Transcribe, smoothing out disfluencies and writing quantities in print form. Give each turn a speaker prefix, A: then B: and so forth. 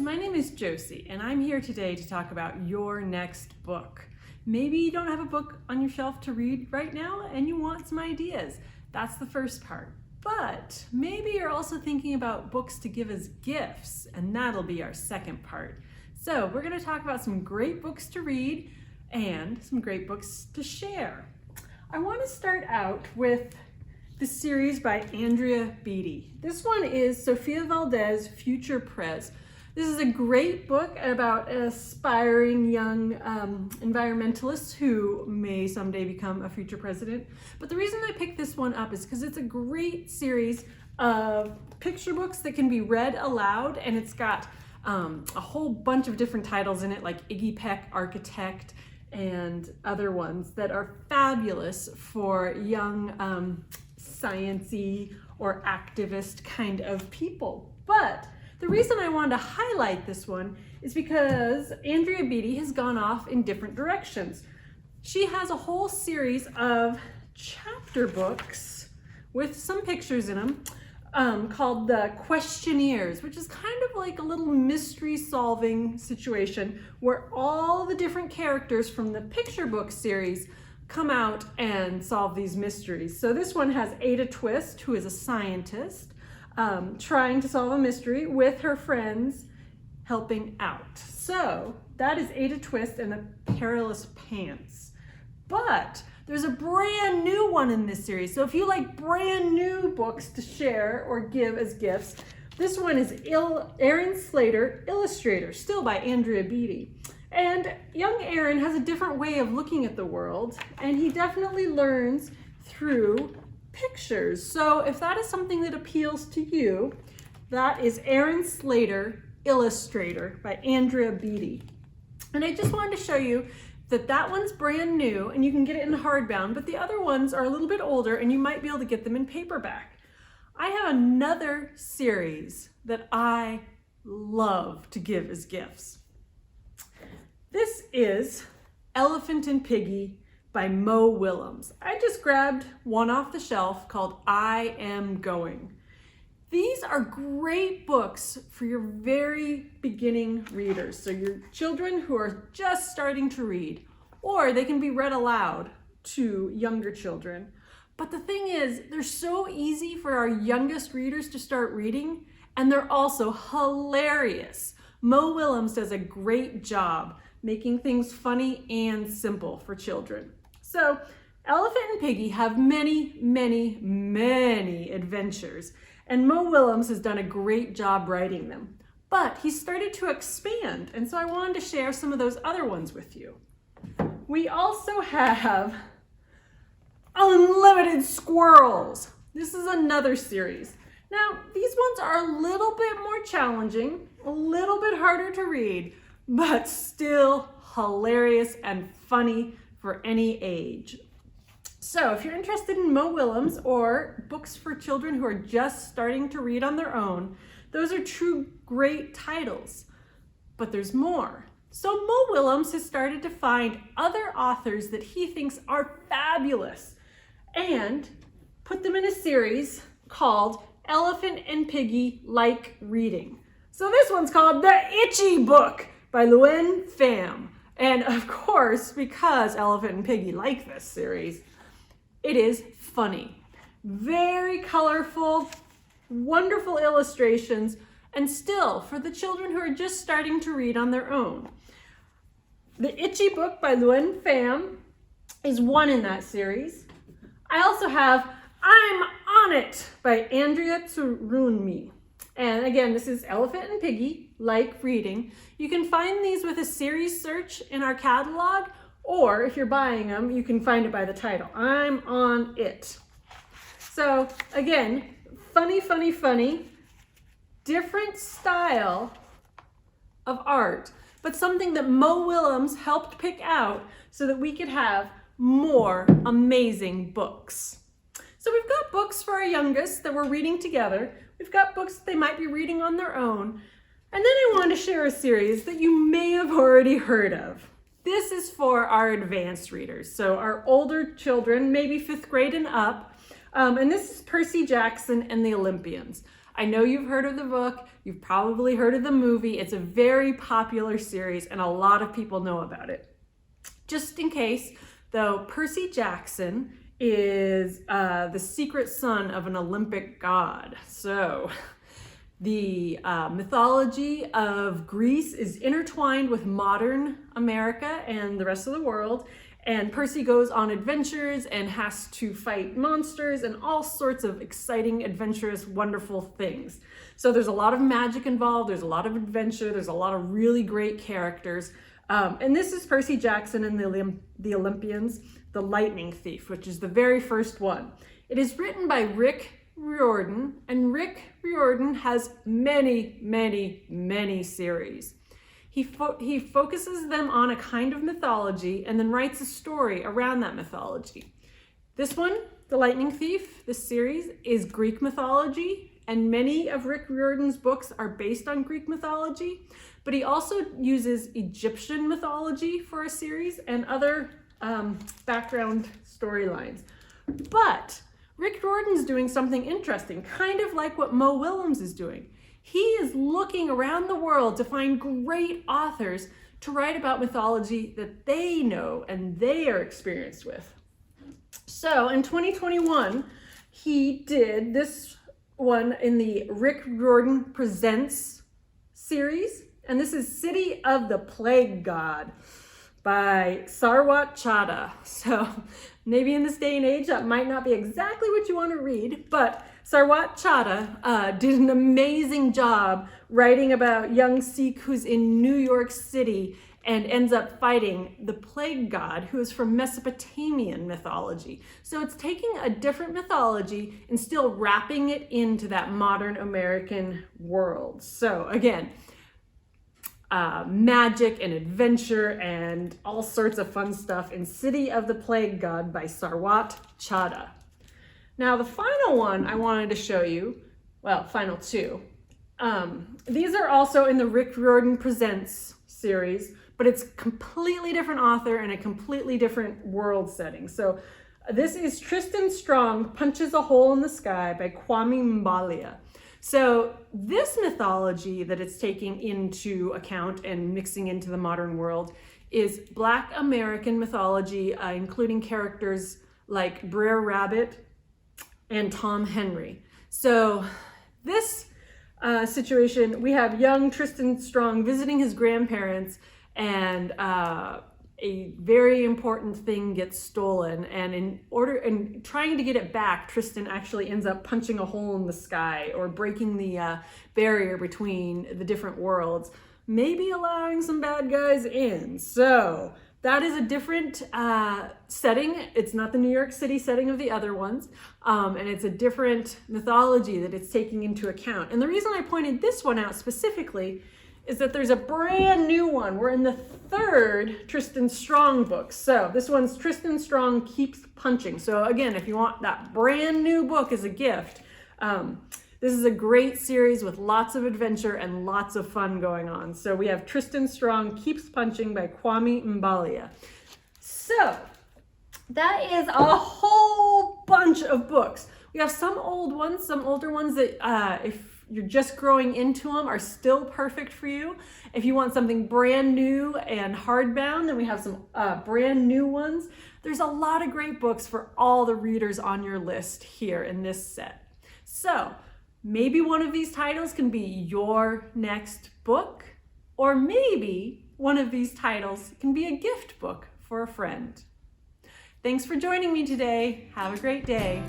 A: my name is Josie, and I'm here today to talk about your next book. Maybe you don't have a book on your shelf to read right now and you want some ideas. That's the first part. But maybe you're also thinking about books to give as gifts, and that'll be our second part. So we're going to talk about some great books to read and some great books to share. I want to start out with the series by Andrea Beatty. This one is Sofia Valdez, Future Prez. This is a great book about aspiring young environmentalists who may someday become a future president. But the reason I picked this one up is because it's a great series of picture books that can be read aloud, and it's got a whole bunch of different titles in it, like Iggy Peck, Architect, and other ones that are fabulous for young science-y or activist kind of people. But the reason I wanted to highlight this one is because Andrea Beatty has gone off in different directions. She has a whole series of chapter books with some pictures in them called the Questionnaires, which is kind of like a little mystery solving situation where all the different characters from the picture book series come out and solve these mysteries. So this one has Ada Twist, who is a scientist, trying to solve a mystery with her friends helping out. So that is Ada Twist and the Perilous Pants. But there's a brand new one in this series. So if you like brand new books to share or give as gifts, this one is Aaron Slater, Illustrator, still by Andrea Beatty. And young Aaron has a different way of looking at the world, and he definitely learns through pictures. So if that is something that appeals to you, that is Aaron Slater, Illustrator by Andrea Beatty. And I just wanted to show you that that one's brand new and you can get it in hardbound, but the other ones are a little bit older and you might be able to get them in paperback. I have another series that I love to give as gifts. This is Elephant and Piggy by Mo Willems. I just grabbed one off the shelf called I Am Going. These are great books for your very beginning readers. So your children who are just starting to read, or they can be read aloud to younger children. But the thing is, they're so easy for our youngest readers to start reading, and they're also hilarious. Mo Willems does a great job making things funny and simple for children. So Elephant and Piggy have many, many, many adventures, and Mo Willems has done a great job writing them. But he started to expand, and so I wanted to share some of those other ones with you. We also have Unlimited Squirrels. This is another series. Now, these ones are a little bit more challenging, a little bit harder to read, but still hilarious and funny for any age. So if you're interested in Mo Willems or books for children who are just starting to read on their own, those are two great titles. But there's more. So Mo Willems has started to find other authors that he thinks are fabulous and put them in a series called Elephant and Piggy Like Reading. So this one's called The Itchy Book by Luen Pham. And of course, because Elephant and Piggy like this series, it is funny. Very colorful, wonderful illustrations, and still for the children who are just starting to read on their own. The Itchy Book by Luen Pham is one in that series. I also have I'm On It by Andrea Tsurunmi. And again, this is Elephant and Piggy Like Reading. You can find these with a series search in our catalog, or if you're buying them, you can find it by the title, I'm On It. So again, funny, funny, funny, different style of art, but something that Mo Willems helped pick out so that we could have more amazing books. So we've got books for our youngest that we're reading together. We've got books that they might be reading on their own. And then I want to share a series that you may have already heard of. This is for our advanced readers, so our older children, maybe 5th grade and up. And this is Percy Jackson and the Olympians. I know you've heard of the book, you've probably heard of the movie. It's a very popular series and a lot of people know about it. Just in case, though, Percy Jackson is the secret son of an Olympic god. So the mythology of Greece is intertwined with modern America and the rest of the world. And Percy goes on adventures and has to fight monsters and all sorts of exciting, adventurous, wonderful things. So there's a lot of magic involved, there's a lot of adventure, there's a lot of really great characters. And this is Percy Jackson and the Olympians, The Lightning Thief, which is the very first one. It is written by Rick Riordan, and Rick Riordan has many, many, many series. He focuses them on a kind of mythology and then writes a story around that mythology. This one, The Lightning Thief, this series, is Greek mythology, and many of Rick Riordan's books are based on Greek mythology, but he also uses Egyptian mythology for a series and other background storylines. But Rick Riordan's doing something interesting, kind of like what Mo Willems is doing. He is looking around the world to find great authors to write about mythology that they know and they are experienced with. So in 2021, he did this one in the Rick Riordan Presents series, and this is City of the Plague God by Sarwat Chadha. So maybe in this day and age, that might not be exactly what you want to read, but Sarwat Chadha did an amazing job writing about young Sikh who's in New York City and ends up fighting the plague god who is from Mesopotamian mythology. So it's taking a different mythology and still wrapping it into that modern American world. So again, magic and adventure and all sorts of fun stuff in City of the Plague God by Sarwat Chadha. Now the final one I wanted to show you, well, final two. These are also in the Rick Riordan Presents series, but it's completely different author and a completely different world setting. So this is Tristan Strong Punches a Hole in the Sky by Kwame Mbalia. So this mythology that it's taking into account and mixing into the modern world is Black American mythology, including characters like Brer Rabbit and Tom Henry. So this situation, we have young Tristan Strong visiting his grandparents, and a very important thing gets stolen, and in trying to get it back, Tristan actually ends up punching a hole in the sky or breaking the barrier between the different worlds, maybe allowing some bad guys in. So that is a different setting. It's not the New York City setting of the other ones, and it's a different mythology that it's taking into account. And the reason I pointed this one out specifically is that there's a brand new one. We're in the third Tristan Strong book. So this one's Tristan Strong Keeps Punching. So again, if you want that brand new book as a gift, this is a great series with lots of adventure and lots of fun going on. So we have Tristan Strong Keeps Punching by Kwame Mbalia. So that is a whole bunch of books. We have some old ones, some older ones that if you're just growing into them are still perfect for you. If you want something brand new and hardbound, then we have some brand new ones. There's a lot of great books for all the readers on your list here in this set. So maybe one of these titles can be your next book, or maybe one of these titles can be a gift book for a friend. Thanks for joining me today. Have a great day.